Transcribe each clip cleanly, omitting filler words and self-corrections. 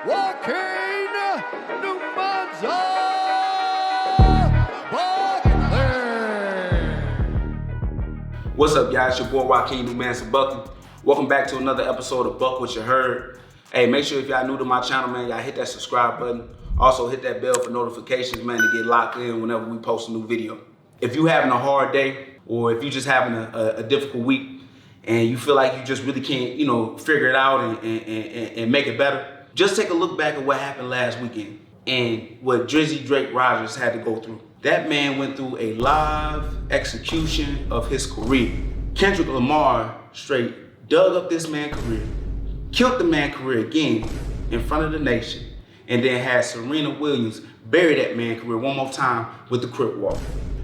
Joaquin Numanza Buckley. What's up, guys? It's your boy Joaquin Numanza Buckley. Welcome back to another episode of Buck What You Heard. Hey, make sure if y'all new to my channel, man, y'all hit that subscribe button. Also hit that bell for notifications, man, to get locked in whenever we post a new video. If you having a hard day, or if you just having a difficult week, and you feel like you just really can't, figure it out and make it better, just take a look back at what happened last weekend and what Drizzy Drake Rogers had to go through. That man went through a live execution of his career. Kendrick Lamar straight dug up this man's career, killed the man's career again in front of the nation, and then had Serena Williams bury that man's career one more time with the Crip Walk.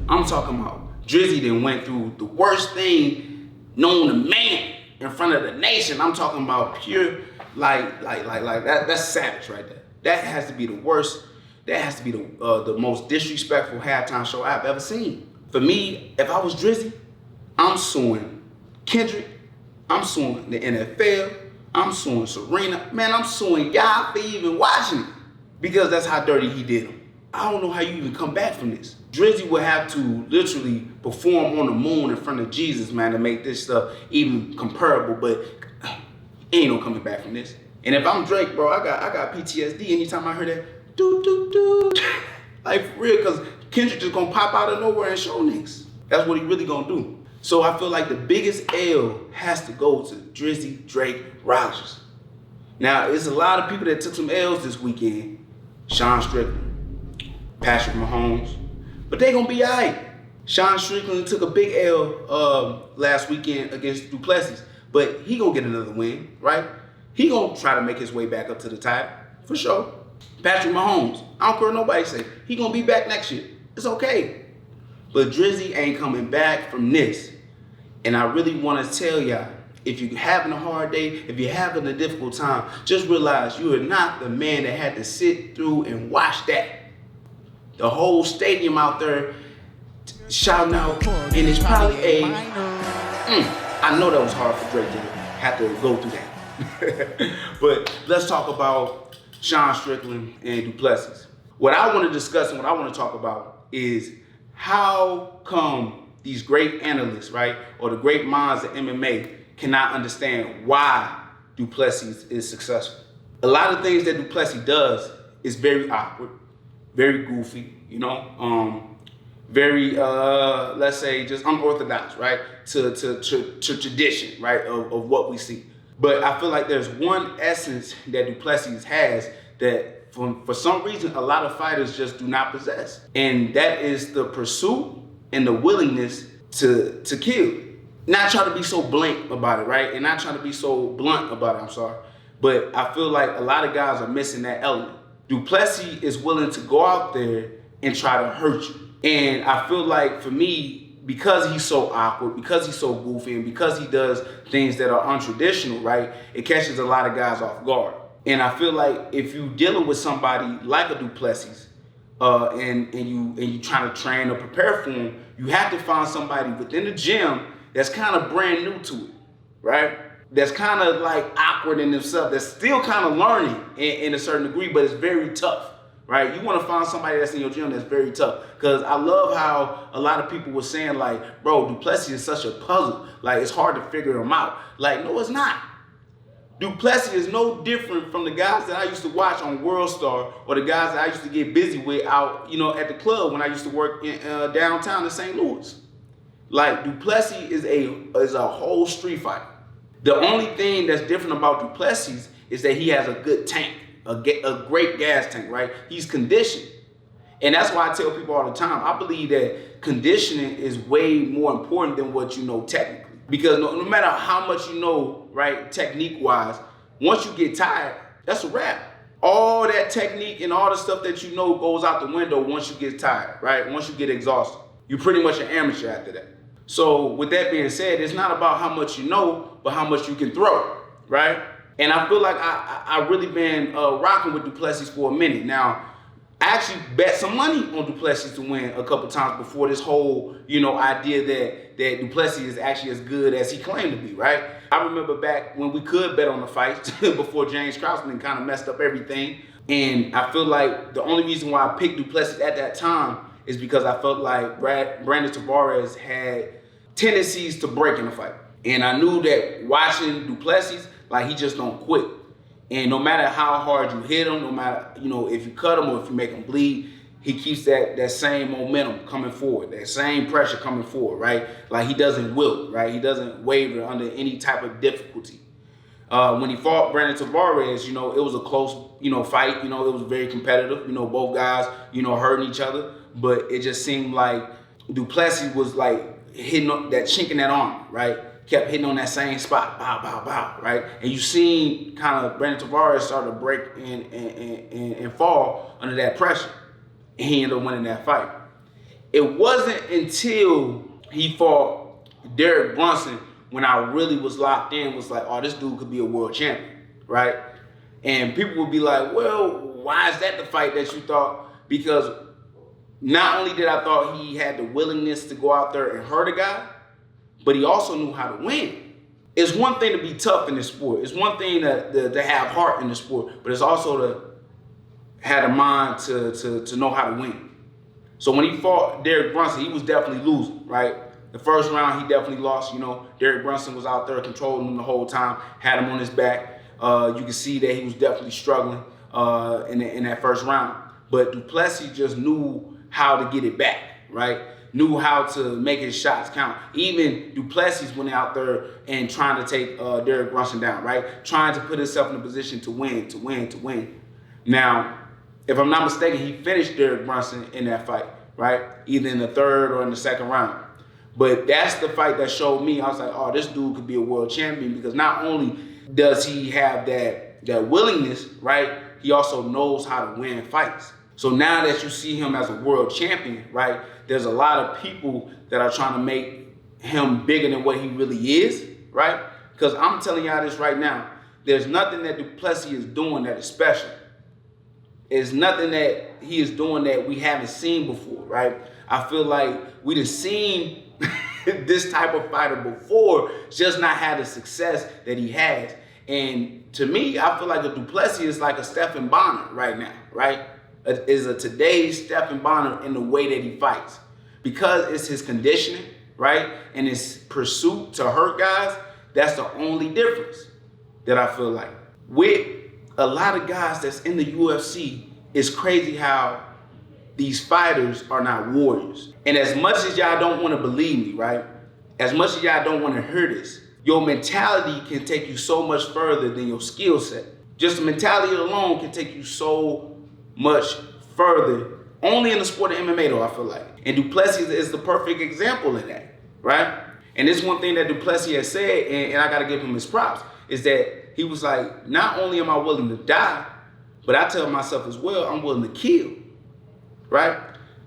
I'm talking about Drizzy then went through the worst thing known to man in front of the nation. I'm talking about pure, like that's savage right there. That has to be the worst. That has to be the most disrespectful halftime show I've ever seen. For me, if I was Drizzy, I'm suing Kendrick, I'm suing the NFL, I'm suing Serena, man, I'm suing y'all for even watching it, because that's how dirty he did him. I don't know how you even come back from this. Drizzy would have to literally perform on the moon in front of Jesus, man, to make this stuff even comparable, but ain't no coming back from this. And if I'm Drake, bro, I got PTSD anytime I hear that doo doo doo. Like, for real, because Kendrick just gonna pop out of nowhere and show niggas. That's what he really gonna do. So I feel like the biggest L has to go to Drizzy Drake Rogers. Now, there's a lot of people that took some L's this weekend. Sean Strickland, Patrick Mahomes, but they gonna be all right. Sean Strickland took a big L last weekend against Duplessis, but he gonna get another win, right? He gonna try to make his way back up to the title, for sure. Patrick Mahomes, I don't care what nobody say, he gonna be back next year. It's okay. But Drizzy ain't coming back from this. And I really wanna tell y'all, if you're having a hard day, if you're having a difficult time, just realize you are not the man that had to sit through and watch that. The whole stadium out there shouting out, and it's probably I know that was hard for Drake to have to go through that. But let's talk about Sean Strickland and Duplessis. What I want to discuss and what I want to talk about is how come these great analysts, right, or the great minds of MMA cannot understand why Duplessis is successful. A lot of things that Duplessis does is very awkward, very goofy, very, let's say, just unorthodox, right, to tradition, right, of what we see. But I feel like there's one essence that Duplessis has that for some reason a lot of fighters just do not possess. And that is the pursuit and the willingness to kill. Not try to be so blank about it, right? And not try to be so blunt about it, I'm sorry. But I feel like a lot of guys are missing that element. Duplessis is willing to go out there and try to hurt you. And I feel like, for me, because he's so awkward, because he's so goofy, and because he does things that are untraditional, right, it catches a lot of guys off guard. And I feel like if you're dealing with somebody like a Duplessis, and you trying to train or prepare for him, you have to find somebody within the gym that's kind of brand new to it, right? That's kind of like awkward in themselves, that's still kind of learning in a certain degree, but it's very tough, right? You want to find somebody that's in your gym that's very tough. Because I love how a lot of people were saying, like, bro, Duplessis is such a puzzle. Like, it's hard to figure him out. Like, no, it's not. Duplessis is no different from the guys that I used to watch on World Star, or the guys that I used to get busy with out, at the club when I used to work in downtown in St. Louis. Like, Duplessis is a whole street fighter. The only thing that's different about Duplessis is that he has a good tank, a great gas tank, right? He's conditioned. And that's why I tell people all the time, I believe that conditioning is way more important than what you know technically. Because no matter how much you know, right, technique-wise, once you get tired, that's a wrap. All that technique and all the stuff that you know goes out the window once you get tired, right? Once you get exhausted. You're pretty much an amateur after that. So with that being said, it's not about how much you know, but how much you can throw, right? And I feel like I really been rocking with Duplessis for a minute. Now, I actually bet some money on Duplessis to win a couple times before this whole, idea that Duplessis is actually as good as he claimed to be, right? I remember back when we could bet on the fights before James Krauseman kind of messed up everything. And I feel like the only reason why I picked Duplessis at that time is because I felt like Brandon Tavares had tendencies to break in the fight. And I knew that watching Duplessis, like, he just don't quit. And no matter how hard you hit him, no matter, if you cut him or if you make him bleed, he keeps that same momentum coming forward, that same pressure coming forward, right? Like, he doesn't wilt, right? He doesn't waver under any type of difficulty. When he fought Brandon Tavares, it was a close, fight. It was very competitive. Both guys, hurting each other. But it just seemed like Duplessis was like hitting that chink in that arm, right? Kept hitting on that same spot, bow, bow, bow, right? And you seen kind of Brandon Tavares start to break and fall under that pressure. And he ended up winning that fight. It wasn't until he fought Derek Brunson when I really was locked in, was like, oh, this dude could be a world champion, right? And people would be like, well, why is that the fight that you thought? Because not only did I thought he had the willingness to go out there and hurt a guy, but he also knew how to win. It's one thing to be tough in this sport. It's one thing to have heart in the sport, but it's also to have a mind to know how to win. So when he fought Derek Brunson, he was definitely losing, right? The first round, he definitely lost. Derek Brunson was out there controlling him the whole time, had him on his back. You can see that he was definitely struggling in that first round. But Duplessis just knew how to get it back, right? Knew how to make his shots count. Even Duplessis went out there and trying to take Derek Brunson down, right? Trying to put himself in a position to win. Now, if I'm not mistaken, he finished Derek Brunson in that fight, right? Either in the third or in the second round. But that's the fight that showed me, I was like, oh, this dude could be a world champion, because not only does he have that willingness, right? He also knows how to win fights. So now that you see him as a world champion, right, there's a lot of people that are trying to make him bigger than what he really is, right? Because I'm telling y'all this right now, there's nothing that Duplessis is doing that is special. It's nothing that he is doing that we haven't seen before, right? I feel like we done seen this type of fighter before, just not had the success that he has. And to me, I feel like a Duplessis is like a Stephan Bonner right now, right? Is a today's Stephan Bonner in the way that he fights. Because it's his conditioning, right? And his pursuit to hurt guys, that's the only difference that I feel like. With a lot of guys that's in the UFC, it's crazy how these fighters are not warriors. And as much as y'all don't want to believe me, right? As much as y'all don't want to hear this, your mentality can take you so much further than your skill set. Just the mentality alone can take you so much further. Only in the sport of MMA though, I feel like. And Duplessis is the perfect example of that, right? And this one thing that Duplessis has said, and I gotta give him his props, is that he was like, not only am I willing to die, but I tell myself as well, I'm willing to kill, right?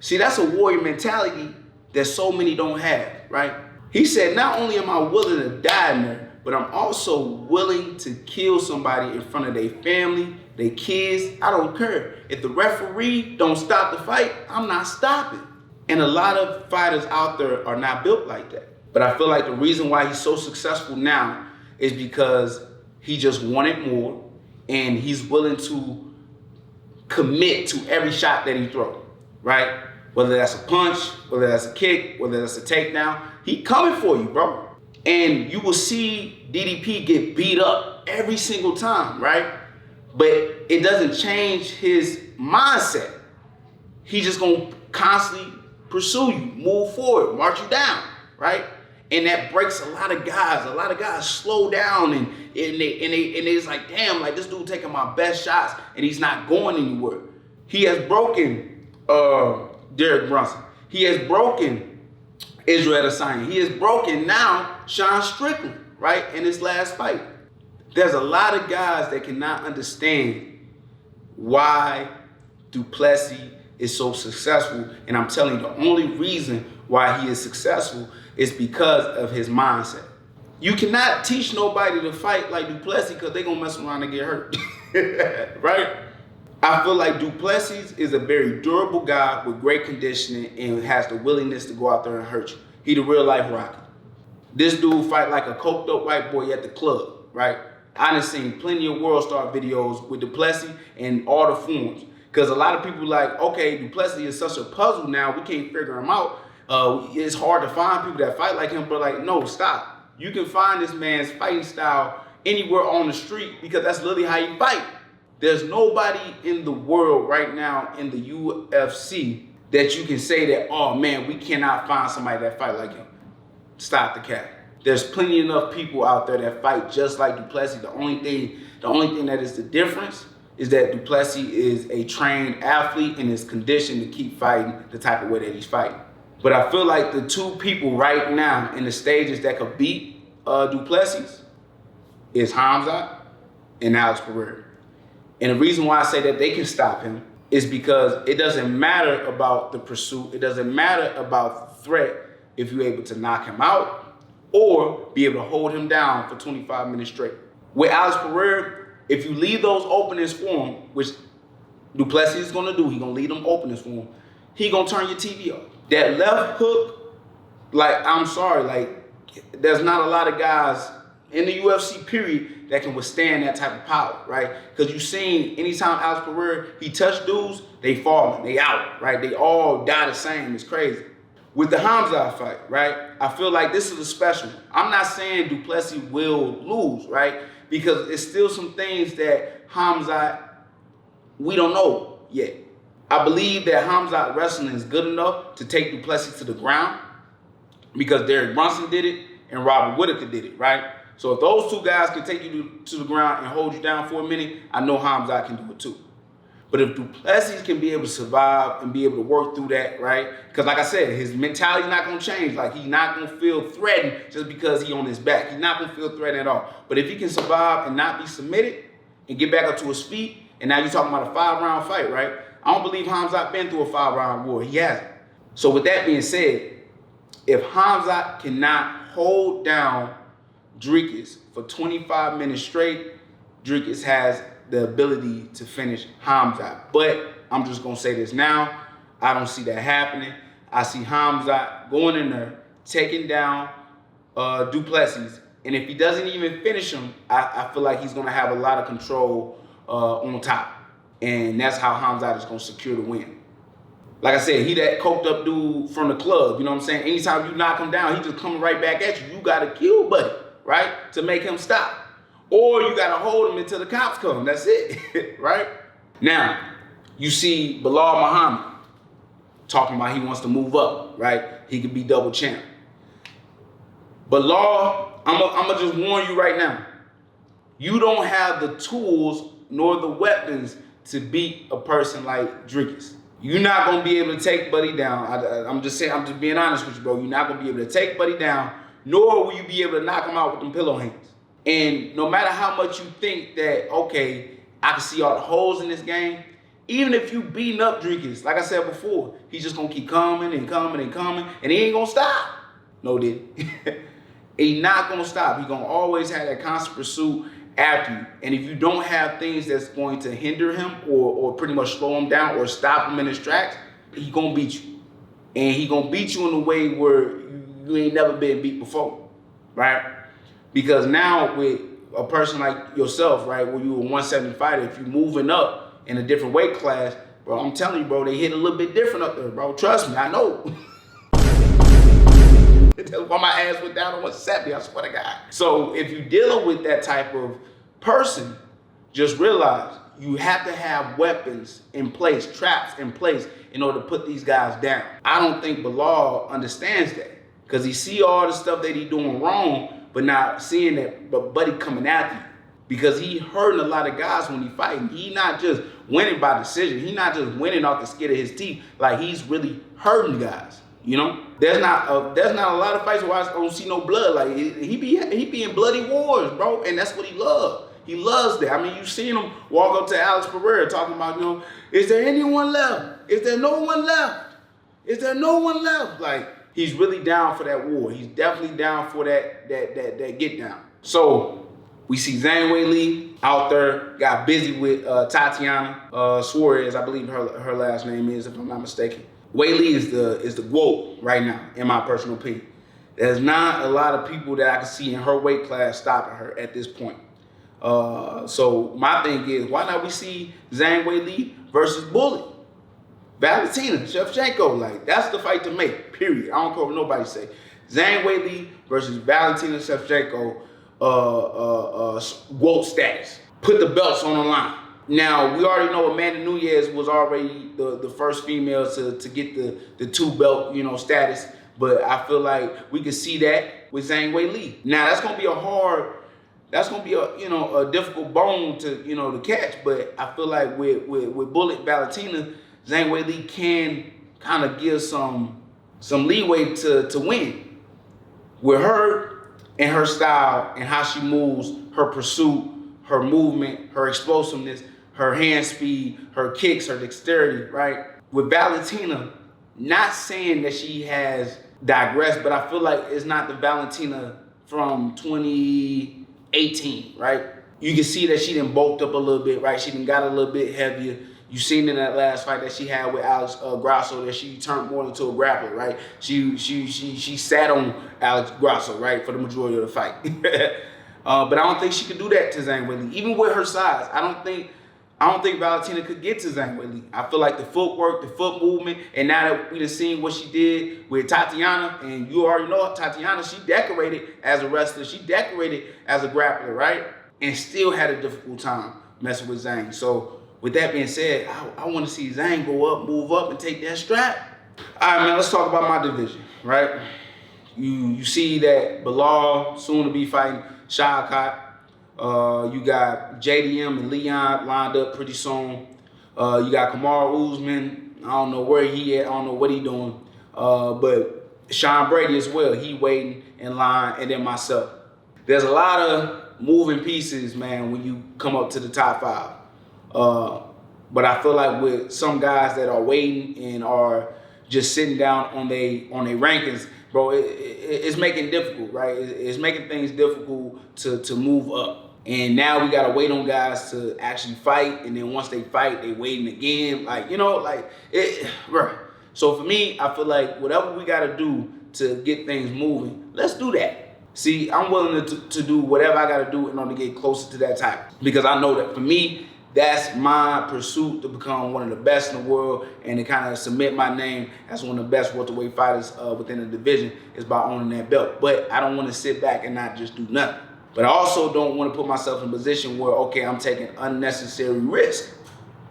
See, that's a warrior mentality that so many don't have, right? He said, not only am I willing to die in there, but I'm also willing to kill somebody in front of their family, their kids. I don't care. If the referee don't stop the fight, I'm not stopping. And a lot of fighters out there are not built like that. But I feel like the reason why he's so successful now is because he just wanted more, and he's willing to commit to every shot that he throws, right? Whether that's a punch, whether that's a kick, whether that's a takedown, he coming for you, bro. And you will see DDP get beat up every single time, right? But it doesn't change his mindset. He's just gonna constantly pursue you, move forward, march you down, right? And that breaks a lot of guys. A lot of guys slow down and it's like, damn, like this dude taking my best shots and he's not going anywhere. He has broken Derek Brunson. He has broken Israel Adesanya. He has broken now Sean Strickland, right, in his last fight. There's a lot of guys that cannot understand why Duplessis is so successful. And I'm telling you, the only reason why he is successful is because of his mindset. You cannot teach nobody to fight like Duplessis because they're going to mess around and get hurt, right? I feel like Duplessis is a very durable guy with great conditioning and has the willingness to go out there and hurt you. He the real life Rocky. This dude fight like a coked up white boy at the club, right? I done seen plenty of World Star videos with Duplessis and all the forms. Because a lot of people like, okay, Duplessis is such a puzzle now, we can't figure him out. It's hard to find people that fight like him, but like, no, stop. You can find this man's fighting style anywhere on the street because that's literally how you fight. There's nobody in the world right now in the UFC that you can say that, oh man, we cannot find somebody that fight like him. Stop the cap. There's plenty enough people out there that fight just like Duplessis. The only thing that is the difference is that Duplessis is a trained athlete and is conditioned to keep fighting the type of way that he's fighting. But I feel like the two people right now in the stages that could beat Duplessis is Hamzat and Alex Pereira. And the reason why I say that they can stop him is because it doesn't matter about the pursuit. It doesn't matter about the threat if you're able to knock him out or be able to hold him down for 25 minutes straight. With Alex Pereira, if you leave those openings for him, which Duplessis is going to do, he's going to leave them openings for him, he's going to turn your TV off. That left hook, like, I'm sorry, like, there's not a lot of guys in the UFC period that can withstand that type of power, right? Because you've seen anytime Alex Pereira, he touched dudes, they falling, they out, right? They all die the same, it's crazy. With the Hamzat fight, right? I feel like this is a special one. I'm not saying Duplessis will lose, right? Because it's still some things that Hamzat, we don't know yet. I believe that Hamzat wrestling is good enough to take Duplessis to the ground because Derek Brunson did it and Robert Whittaker did it, right? So if those two guys can take you to the ground and hold you down for a minute, I know Hamzat can do it too. But if Duplessis can be able to survive and be able to work through that, right? Because like I said, his mentality is not going to change. Like, he's not going to feel threatened just because he's on his back. He's not going to feel threatened at all. But if he can survive and not be submitted and get back up to his feet, and now you're talking about a 5-round fight, right? I don't believe Hamzat been through a 5-round war. He hasn't. So with that being said, if Hamzat cannot hold down Dricus for 25 minutes straight, Dricus has the ability to finish Hamzat. But I'm just going to say this now. I don't see that happening. I see Hamzat going in there, taking down Duplessis. And if he doesn't even finish him, I feel like he's going to have a lot of control on top. And that's how Hamzat is going to secure the win. Like I said, he that coked up dude from the club. You know what I'm saying? Anytime you knock him down, he just coming right back at you. You got to kill buddy, right? To make him stop. Or you got to hold him until the cops come. That's it, right? Now, you see Belal Muhammad talking about he wants to move up, right? He could be double champ. Belal, I'm going to just warn you right now. You don't have the tools nor the weapons to beat a person like Dricus. You're not going to be able to take Buddy down. I'm just being honest with you, bro. You're not going to be able to take Buddy down, nor will you be able to knock him out with them pillow hands. And no matter how much you think that, okay, I can see all the holes in this game, even if you beating up Dricus, like I said before, he's just going to keep coming and coming and coming, and he ain't going to stop. No, did he's not going to stop. He's going to always have that constant pursuit after you. And if you don't have things that's going to hinder him or pretty much slow him down or stop him in his tracks, he's going to beat you. And he's going to beat you in a way where you ain't never been beat before, right? Because now with a person like yourself, right, where you a 170 fighter, if you're moving up in a different weight class, bro, I'm telling you, bro, they hit a little bit different up there, bro. Trust me, I know. That's why my ass went down to 170, I swear to God. So if you're dealing with that type of person, just realize you have to have weapons in place, traps in place in order to put these guys down. I don't think Belal understands that because he see all the stuff that he doing wrong, but not seeing that Buddy coming after you. Because he hurting a lot of guys when he fighting. He not just winning by decision. He not just winning off the skin of his teeth. Like, he's really hurting guys. You know, there's not a lot of fights where I don't see no blood. Like, he be in bloody wars, bro, and that's what he loves. He loves that. I mean, you seen him walk up to Alex Pereira talking about, you know, is there anyone left? Is there no one left? Is there no one left? Like, he's really down for that war. He's definitely down for that get down. So We see Zhang Weili out there, got busy with Tatiana Suarez, I believe her last name is, if I'm not mistaken. Weili is the GOAT right now, in my personal opinion. There's not a lot of people that I can see in her weight class stopping her at this point. So my thing is, why not we see Zhang Weili versus Bullet? Valentina, Shevchenko, like, that's the fight to make, period. I don't care what nobody say. Zhang Weili versus Valentina Shevchenko, GOAT status. Put the belts on the line. Now, we already know Amanda Nunes was already the first female to get the two belt, status. But I feel like we could see that with Zhang Weili. Now, that's gonna be a difficult bone to catch. But I feel like with Bullet Valentina, Zhang Weili can kind of give some leeway to win. With her and her style and how she moves, her pursuit, her movement, her explosiveness, her hand speed, her kicks, her dexterity, right? With Valentina, not saying that she has digressed, but I feel like it's not the Valentina from 2018, right? You can see that she done bulked up a little bit, right? She done got a little bit heavier. You seen in that last fight that she had with Alex Grasso that she turned more into a grappler, right? She sat on Alex Grasso, right, for the majority of the fight. But I don't think she could do that to Zhang Weili. Even with her size, I don't think Valentina could get to Zhang Weili. I feel like the footwork, the foot movement, and now that we done seen what she did with Tatiana, and you already know Tatiana, she decorated as a wrestler, she decorated as a grappler, right? And still had a difficult time messing with Zhang. So with that being said, I want to see Zhang go up, move up, and take that strap. All right, man, let's talk about my division, right? You see that Belal soon to be fighting Shavkat. You got JDM and Leon lined up pretty soon. You got Kamaru Usman. I don't know where he at. I don't know what he doing. But Sean Brady as well. He waiting in line, and then myself. There's a lot of moving pieces, man, when you come up to the top 5. But I feel like with some guys that are waiting and are just sitting down on their rankings, bro, it's making it difficult, right? It's making things difficult to move up. And now we gotta wait on guys to actually fight, and then once they fight, they waiting again. Bro. So for me, I feel like whatever we gotta do to get things moving, let's do that. See, I'm willing to do whatever I gotta do in order to get closer to that title, because I know that for me, that's my pursuit to become one of the best in the world and to kind of submit my name as one of the best welterweight fighters within the division is by owning that belt. But I don't want to sit back and not just do nothing. But I also don't want to put myself in a position where, okay, I'm taking unnecessary risk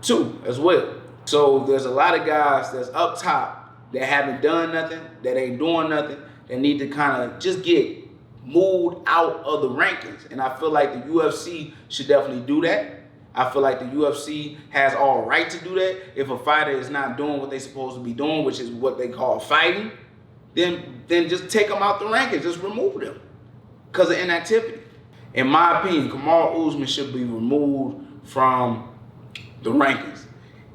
too, as well. So there's a lot of guys that's up top that haven't done nothing, that ain't doing nothing, that need to kind of just get moved out of the rankings. And I feel like the UFC should definitely do that. I feel like the UFC has all right to do that. If a fighter is not doing what they're supposed to be doing, which is what they call fighting, then just take them out the rankings, just remove them because of inactivity. In my opinion, Kamaru Usman should be removed from the rankings.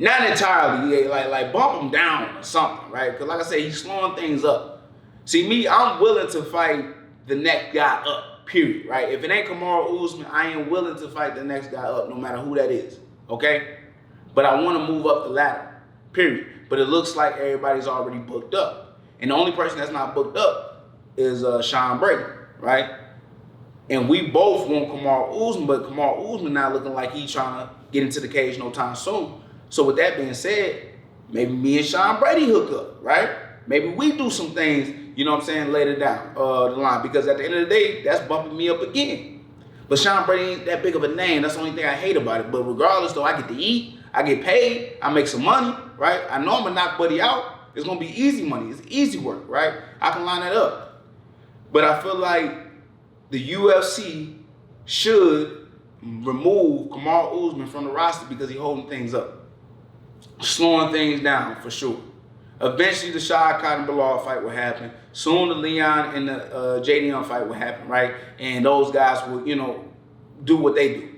Not entirely, like bump him down or something, right? Because like I said, he's slowing things up. See, me, I'm willing to fight the next guy up, period, right? If it ain't Kamaru Usman, I am willing to fight the next guy up, no matter who that is, okay? But I want to move up the ladder, period. But it looks like everybody's already booked up. And the only person that's not booked up is Sean Brady, right? And we both want Kamaru Usman, but Kamaru Usman not looking like he's trying to get into the cage no time soon. So with that being said, maybe me and Sean Brady hook up, right? Maybe we do some things, you know what I'm saying, later down the line. Because at the end of the day, that's bumping me up again. But Sean Brady ain't that big of a name. That's the only thing I hate about it. But regardless, though, I get to eat, I get paid, I make some money, right? I know I'm going to knock Buddy out. It's going to be easy money. It's easy work, right? I can line that up. But I feel like the UFC should remove Kamaru Usman from the roster because he's holding things up. Slowing things down, for sure. Eventually, the Shavkat and Belal fight will happen. Soon, the Leon and the JDM fight will happen, right? And those guys will, do what they do.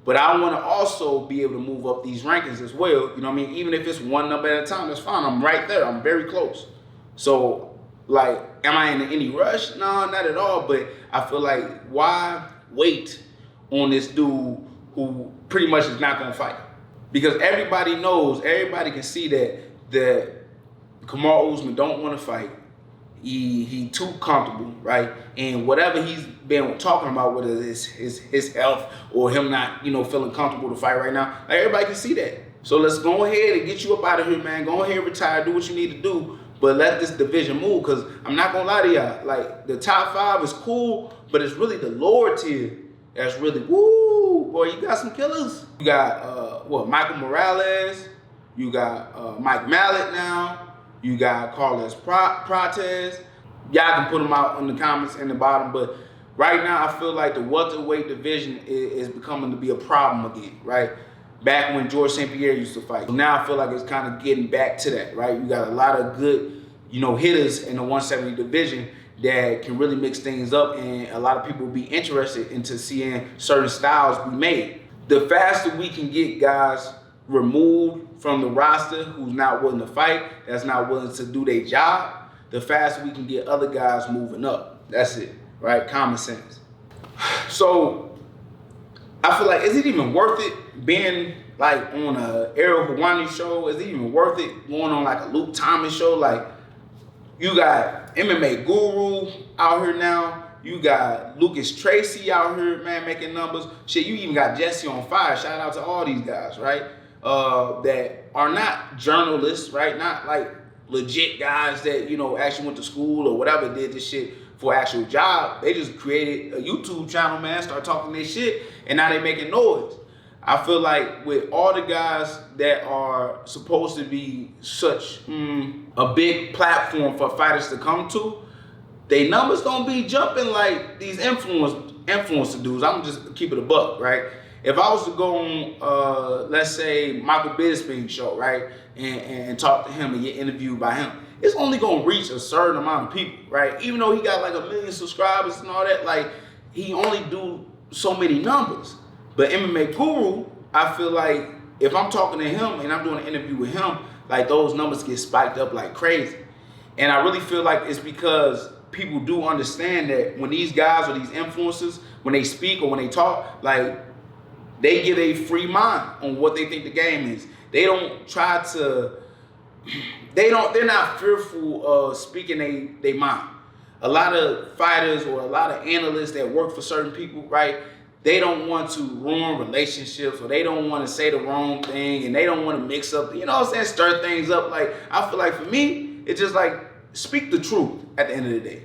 But I want to also be able to move up these rankings as well. You know what I mean? Even if it's one number at a time, that's fine. I'm right there. I'm very close. So, am I in any rush? No, not at all. But I feel like, why wait on this dude who pretty much is not gonna fight. Because everybody knows, everybody can see that Kamaru Usman don't want to fight. He too comfortable, right? And whatever he's been talking about, whether it's his health or him not, feeling comfortable to fight right now, like everybody can see that. So let's go ahead and get you up out of here, man. Go ahead, retire, do what you need to do, but let this division move. Because I'm not gonna lie to y'all, like the top 5 is cool, but it's really the lower tier that's really woo, boy. You got some killers. You got Michael Morales. You got Mike Mallet now. You got Carlos Prates. Y'all can put them out in the comments in the bottom. But right now, I feel like the welterweight division is becoming to be a problem again, right? Back when George St. Pierre used to fight. So now I feel like it's kind of getting back to that, right? You got a lot of good, hitters in the 170 division that can really mix things up, and a lot of people will be interested into seeing certain styles be made. The faster we can get guys removed from the roster who's not willing to fight, that's not willing to do their job, the faster we can get other guys moving up. That's it, right? Common sense. So I feel like, is it even worth it being like on a Ariel Helwani show? Is it even worth it going on like a Luke Thomas show? Like, you got MMA Guru out here now. You got Lucas Tracy out here, man, making numbers. Shit, you even got Jesse on Fire. Shout out to all these guys, right? That are not journalists, right? Not like legit guys that, actually went to school or whatever, did this shit for actual job. They just created a YouTube channel, man, start talking their shit, and now they making noise. I feel like with all the guys that are supposed to be such a big platform for fighters to come to, they numbers don't be jumping like these influencer dudes. I'm just keep it a buck, right? If I was to go on, let's say, Michael Bisping's show, right, and talk to him and get interviewed by him, it's only gonna reach a certain amount of people, right? Even though he got like 1 million subscribers and all that, like he only do so many numbers. But MMA Guru, I feel like if I'm talking to him and I'm doing an interview with him, like those numbers get spiked up like crazy. And I really feel like it's because people do understand that when these guys or these influencers, when they speak or when they talk, like they give a free mind on what they think the game is. They don't try to, they're not fearful of speaking their mind. A lot of fighters or a lot of analysts that work for certain people, right, they don't want to ruin relationships, or they don't want to say the wrong thing, and they don't want to mix up, stir things up. Like, I feel like for me, it's just like, speak the truth at the end of the day.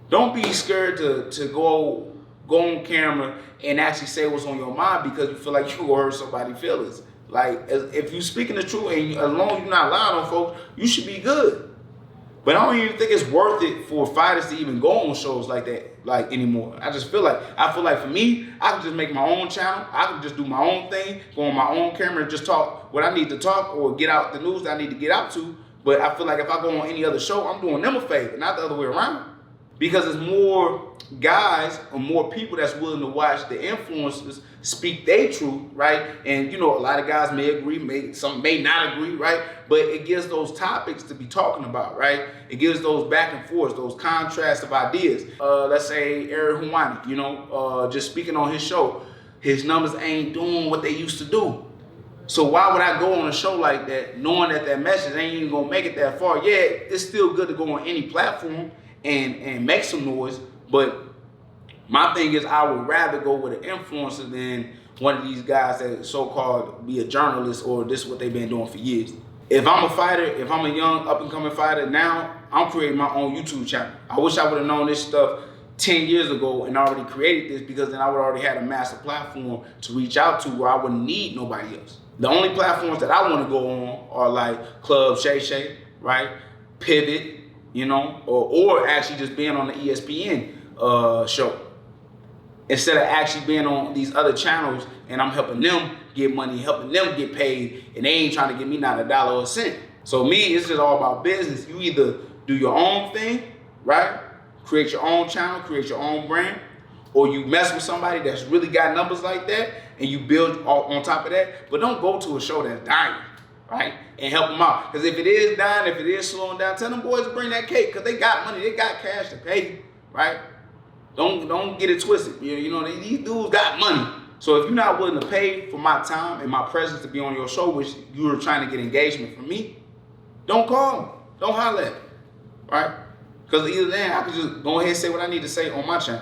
Don't be scared to go on camera and actually say what's on your mind because you feel like you will hurt somebody's feelings. Like, if you speaking the truth and as long as you're not lying on folks, you should be good. But I don't even think it's worth it for fighters to even go on shows like that, like anymore. I feel like for me, I can just make my own channel. I can just do my own thing, go on my own camera and just talk what I need to talk or get out the news that I need to get out to. But I feel like if I go on any other show, I'm doing them a favor, not the other way around. Because there's more guys or more people that's willing to watch the influencers speak their truth, right? And a lot of guys may agree, some may not agree, right? But it gives those topics to be talking about, right? It gives those back and forth, those contrasts of ideas. Let's say Ariel Helwani, just speaking on his show, his numbers ain't doing what they used to do. So why would I go on a show like that knowing that message ain't even gonna make it that far? Yeah, it's still good to go on any platform and make some noise, but my thing is I would rather go with an influencer than one of these guys that so-called be a journalist or this is what they've been doing for years. If I'm a fighter, if I'm a young up-and-coming fighter now, I'm creating my own YouTube channel. I wish I would have known this stuff 10 years ago and already created this, because then I would already had a massive platform to reach out to where I wouldn't need nobody else. The only platforms that I want to go on are like Club Shay, right? Pivot, or actually just being on the ESPN show. Instead of actually being on these other channels and I'm helping them get money, helping them get paid, and they ain't trying to give me not a dollar or a cent. So me, it's just all about business. You either do your own thing, right? Create your own channel, create your own brand, or you mess with somebody that's really got numbers like that and you build on top of that. But don't go to a show that's dying, right? And help them out. Because if it is dying, if it is slowing down, tell them boys to bring that cake, because they got money, they got cash to pay you, right? Don't get it twisted. You know, these dudes got money. So if you're not willing to pay for my time and my presence to be on your show, which you were trying to get engagement from me, don't call me. Don't holler at me. Right? Because either then I can just go ahead and say what I need to say on my channel.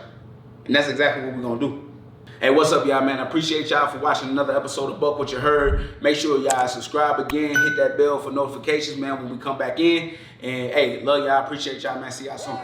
And that's exactly what we're going to do. Hey, what's up, y'all, man? I appreciate y'all for watching another episode of Buck What You Heard. Make sure y'all subscribe again. Hit that bell for notifications, man, when we come back in. And, hey, love y'all. Appreciate y'all, man. See y'all soon.